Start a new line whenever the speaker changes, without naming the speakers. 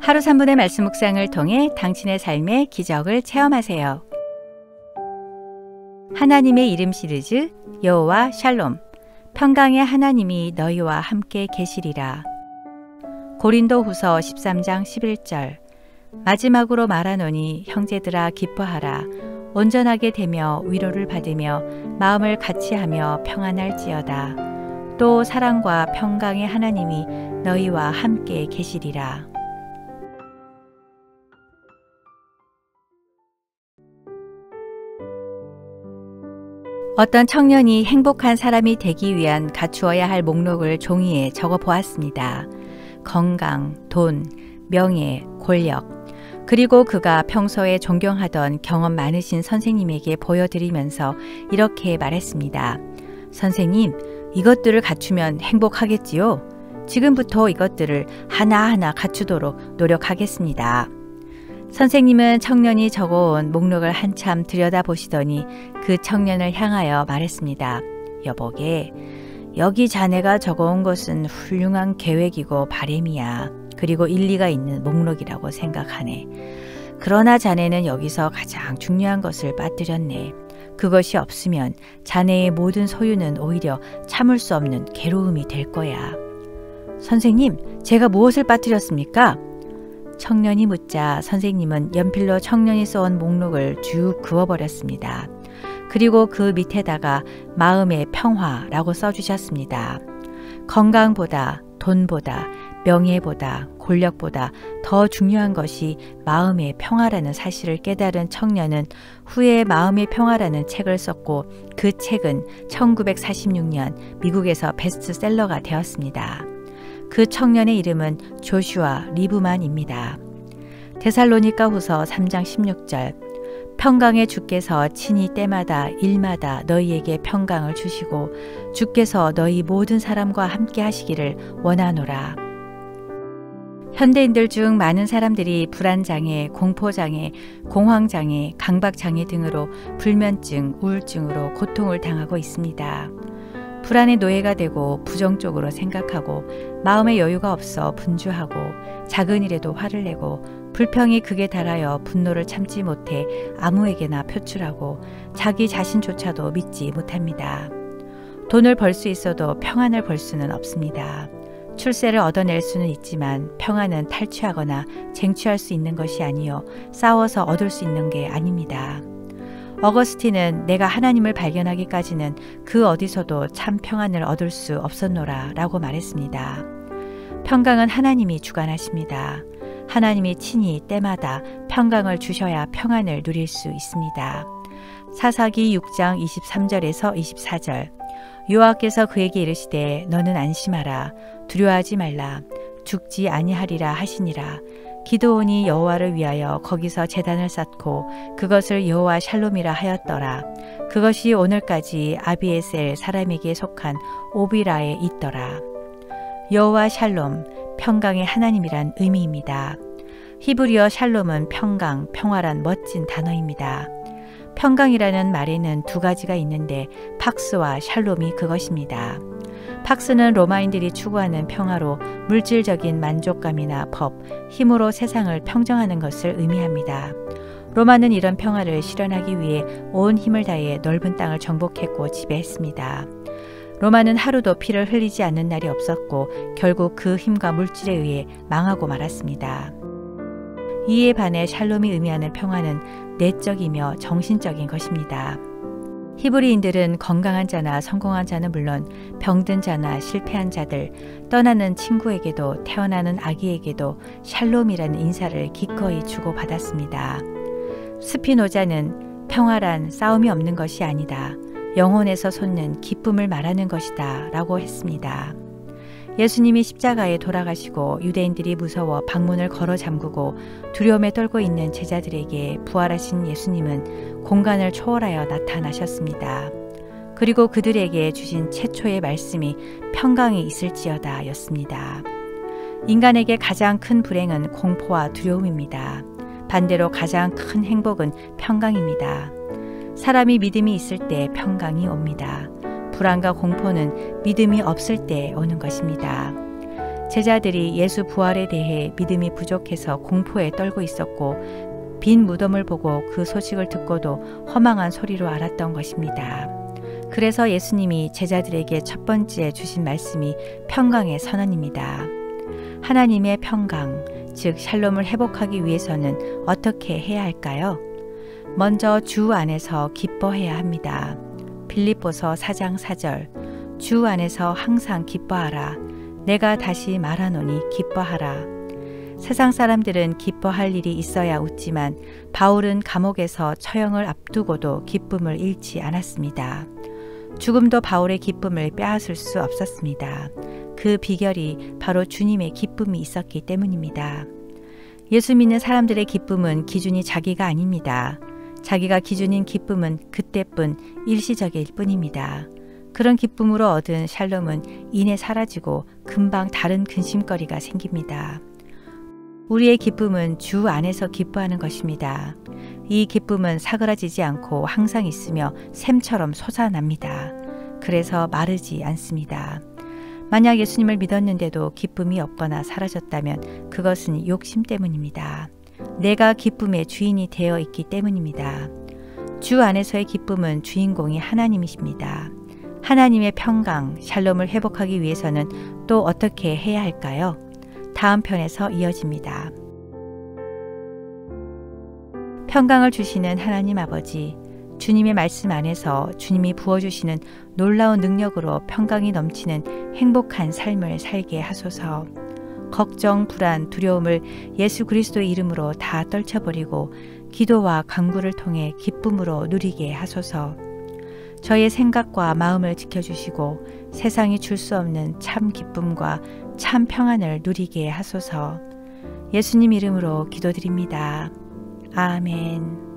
하루 3분의 말씀 묵상을 통해 당신의 삶의 기적을 체험하세요. 하나님의 이름 시리즈 여호와 샬롬. 평강의 하나님이 너희와 함께 계시리라. 고린도후서 13장 11절. 마지막으로 말하노니 형제들아 기뻐하라. 온전하게 되며 위로를 받으며 마음을 같이하며 평안할지어다. 또 사랑과 평강의 하나님이 너희와 함께 계시리라. 어떤 청년이 행복한 사람이 되기 위한 갖추어야 할 목록을 종이에 적어 보았습니다. 건강, 돈, 명예, 권력, 그리고 그가 평소에 존경하던 경험 많으신 선생님에게 보여드리면서 이렇게 말했습니다. 선생님, 이것들을 갖추면 행복하겠지요? 지금부터 이것들을 하나하나 갖추도록 노력하겠습니다. 선생님은 청년이 적어온 목록을 한참 들여다보시더니 그 청년을 향하여 말했습니다. 여보게, 여기 자네가 적어온 것은 훌륭한 계획이고 바램이야. 그리고 일리가 있는 목록이라고 생각하네. 그러나 자네는 여기서 가장 중요한 것을 빠뜨렸네. 그것이 없으면 자네의 모든 소유는 오히려 참을 수 없는 괴로움이 될 거야. 선생님, 제가 무엇을 빠뜨렸습니까? 청년이 묻자 선생님은 연필로 청년이 써온 목록을 쭉 그어버렸습니다. 그리고 그 밑에다가 마음의 평화라고 써주셨습니다. 건강보다, 돈보다, 명예보다, 권력보다 더 중요한 것이 마음의 평화라는 사실을 깨달은 청년은 후에 마음의 평화라는 책을 썼고 그 책은 1946년 미국에서 베스트셀러가 되었습니다. 그 청년의 이름은 조슈아 리브만입니다. 데살로니가 후서 3장 16절. 평강의 주께서 친히 때마다 일마다 너희에게 평강을 주시고 주께서 너희 모든 사람과 함께 하시기를 원하노라. 현대인들 중 많은 사람들이 불안장애, 공포장애, 공황장애, 강박장애 등으로 불면증, 우울증으로 고통을 당하고 있습니다. 불안의 노예가 되고 부정적으로 생각하고 마음의 여유가 없어 분주하고 작은 일에도 화를 내고 불평이 극에 달하여 분노를 참지 못해 아무에게나 표출하고 자기 자신조차도 믿지 못합니다. 돈을 벌 수 있어도 평안을 벌 수는 없습니다. 출세를 얻어낼 수는 있지만 평안은 탈취하거나 쟁취할 수 있는 것이 아니요 싸워서 얻을 수 있는 게 아닙니다. 어거스틴은 내가 하나님을 발견하기까지는 그 어디서도 참 평안을 얻을 수 없었노라 라고 말했습니다. 평강은 하나님이 주관하십니다. 하나님이 친히 때마다 평강을 주셔야 평안을 누릴 수 있습니다. 사사기 6장 23절에서 24절. 여호와께서 그에게 이르시되 너는 안심하라. 두려워하지 말라. 죽지 아니하리라 하시니라. 기드온이 여호와를 위하여 거기서 제단을 쌓고 그것을 여호와 샬롬이라 하였더라. 그것이 오늘까지 아비에셀 사람에게 속한 오비라에 있더라. 여호와 샬롬, 평강의 하나님이란 의미입니다. 히브리어 샬롬은 평강, 평화란 멋진 단어입니다. 평강이라는 말에는 두 가지가 있는데 팍스와 샬롬이 그것입니다. 팍스는 로마인들이 추구하는 평화로 물질적인 만족감이나 법, 힘으로 세상을 평정하는 것을 의미합니다. 로마는 이런 평화를 실현하기 위해 온 힘을 다해 넓은 땅을 정복했고 지배했습니다. 로마는 하루도 피를 흘리지 않는 날이 없었고 결국 그 힘과 물질에 의해 망하고 말았습니다. 이에 반해 샬롬이 의미하는 평화는 내적이며 정신적인 것입니다. 히브리인들은 건강한 자나 성공한 자는 물론 병든 자나 실패한 자들, 떠나는 친구에게도 태어나는 아기에게도 샬롬이라는 인사를 기꺼이 주고받았습니다. 스피노자는 평화란 싸움이 없는 것이 아니다. 영혼에서 솟는 기쁨을 말하는 것이다 라고 했습니다. 예수님이 십자가에 돌아가시고 유대인들이 무서워 방문을 걸어 잠그고 두려움에 떨고 있는 제자들에게 부활하신 예수님은 공간을 초월하여 나타나셨습니다. 그리고 그들에게 주신 최초의 말씀이 평강이 있을지어다 였습니다. 인간에게 가장 큰 불행은 공포와 두려움입니다. 반대로 가장 큰 행복은 평강입니다. 사람이 믿음이 있을 때 평강이 옵니다. 불안과 공포는 믿음이 없을 때 오는 것입니다. 제자들이 예수 부활에 대해 믿음이 부족해서 공포에 떨고 있었고 빈 무덤을 보고 그 소식을 듣고도 허망한 소리로 알았던 것입니다. 그래서 예수님이 제자들에게 첫 번째 주신 말씀이 평강의 선언입니다. 하나님의 평강, 즉 샬롬을 회복하기 위해서는 어떻게 해야 할까요? 먼저 주 안에서 기뻐해야 합니다. 빌립보서 4장 4절, 주 안에서 항상 기뻐하라. 내가 다시 말하노니 기뻐하라. 세상 사람들은 기뻐할 일이 있어야 웃지만 바울은 감옥에서 처형을 앞두고도 기쁨을 잃지 않았습니다. 죽음도 바울의 기쁨을 빼앗을 수 없었습니다. 그 비결이 바로 주님의 기쁨이 있었기 때문입니다. 예수 믿는 사람들의 기쁨은 기준이 자기가 아닙니다. 자기가 기준인 기쁨은 그때뿐 일시적일 뿐입니다. 그런 기쁨으로 얻은 샬롬은 이내 사라지고 금방 다른 근심거리가 생깁니다. 우리의 기쁨은 주 안에서 기뻐하는 것입니다. 이 기쁨은 사그라지지 않고 항상 있으며 샘처럼 솟아납니다. 그래서 마르지 않습니다. 만약 예수님을 믿었는데도 기쁨이 없거나 사라졌다면 그것은 욕심 때문입니다. 내가 기쁨의 주인이 되어 있기 때문입니다. 주 안에서의 기쁨은 주인공이 하나님이십니다. 하나님의 평강, 샬롬을 회복하기 위해서는 또 어떻게 해야 할까요? 다음 편에서 이어집니다. 평강을 주시는 하나님 아버지, 주님의 말씀 안에서 주님이 부어주시는 놀라운 능력으로 평강이 넘치는 행복한 삶을 살게 하소서. 걱정, 불안, 두려움을 예수 그리스도의 이름으로 다 떨쳐버리고 기도와 간구를 통해 기쁨으로 누리게 하소서. 저의 생각과 마음을 지켜주시고 세상이 줄 수 없는 참 기쁨과 참 평안을 누리게 하소서. 예수님 이름으로 기도드립니다. 아멘.